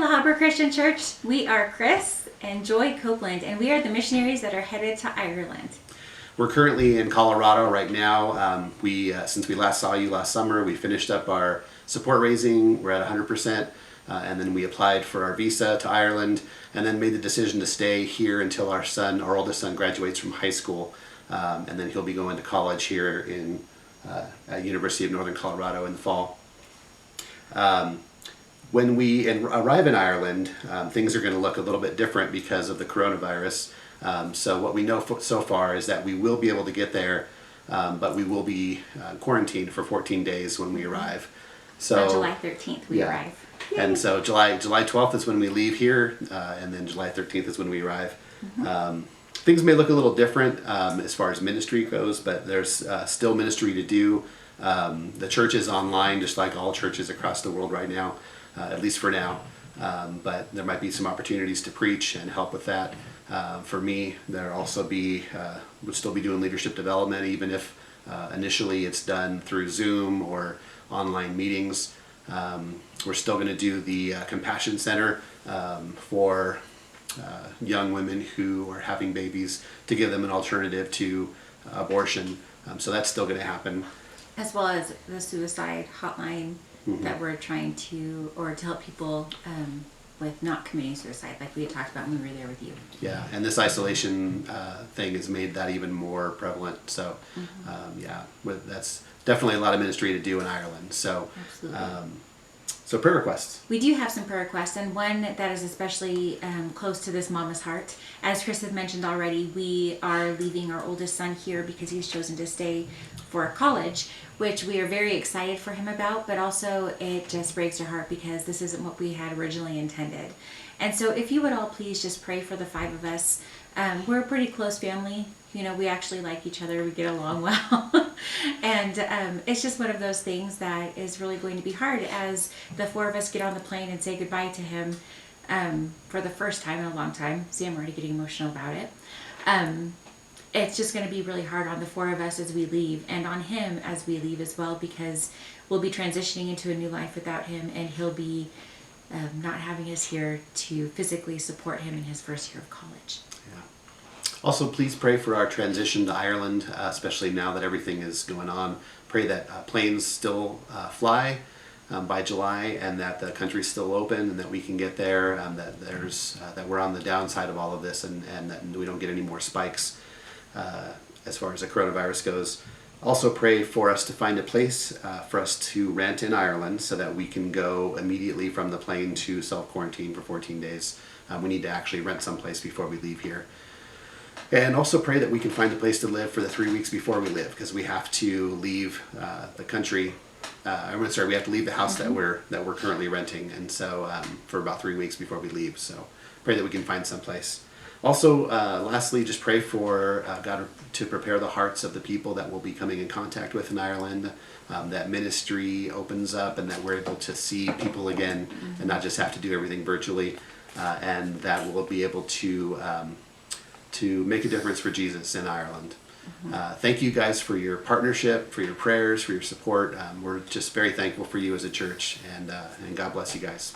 Habra Christian Church. We are Chris and Joi Copeland, and we are the missionaries that are headed to Ireland. We're currently in Colorado right now. Since we last saw you last summer, we finished up our support raising. We're at 100%, and then we applied for our visa to Ireland, and then made the decision to stay here until our oldest son, graduates from high school, and then he'll be going to college here at University of Northern Colorado in the fall. When we arrive in Ireland, things are going to look a little bit different because of the coronavirus. So what we know so far is that we will be able to get there, but we will be quarantined for 14 days when we arrive. So on July 13th we arrive. And so July 12th is when we leave here, and then July 13th is when we arrive. Things may look a little different as far as ministry goes, but there's still ministry to do. The church is online, just like all churches across the world right now, at least for now. But there might be some opportunities to preach and help with that. For me, there also would still be doing leadership development, even if initially it's done through Zoom or online meetings. We're still going to do the Compassion Center for young women who are having babies, to give them an alternative to abortion. So that's still going to happen. As well as the suicide hotline that we're trying to help people with not committing suicide, like we had talked about when we were there with you. Yeah, and this isolation thing has made that even more prevalent. So, that's definitely a lot of ministry to do in Ireland. So, so prayer requests. We do have some prayer requests, and one that is especially close to this mama's heart. As Chris has mentioned already, we are leaving our oldest son here because he's chosen to stay for college, which we are very excited for him about, but also it just breaks our heart because this isn't what we had originally intended. And so if you would all please just pray for the 5 of us. We're a pretty close family. You know, we actually like each other. We get along well. And it's just one of those things that is really going to be hard as the 4 of us get on the plane and say goodbye to him for the first time in a long time. See, I'm already getting emotional about it. It's just going to be really hard on the 4 of us as we leave, and on him as we leave as well, because we'll be transitioning into a new life without him, and he'll be not having us here to physically support him in his first year of college. Also, please pray for our transition to Ireland, especially now that everything is going on. Pray that planes still fly by July, and that the country's still open, and that we can get there, that we're on the downside of all of this, and that we don't get any more spikes as far as the coronavirus goes. Also pray for us to find a place for us to rent in Ireland so that we can go immediately from the plane to self-quarantine for 14 days. We need to actually rent someplace before we leave here. And also pray that we can find a place to live for the 3 weeks before we leave, because we have to leave the country. We have to leave the house that we're currently renting, and so for about 3 weeks before we leave. So pray that we can find someplace. Also, lastly, just pray for God to prepare the hearts of the people that we'll be coming in contact with in Ireland, that ministry opens up, and that we're able to see people again and not just have to do everything virtually, and that we'll be able to make a difference for Jesus in Ireland. Thank you guys for your partnership, for your prayers, for your support. We're just very thankful for you as a church, and God bless you guys.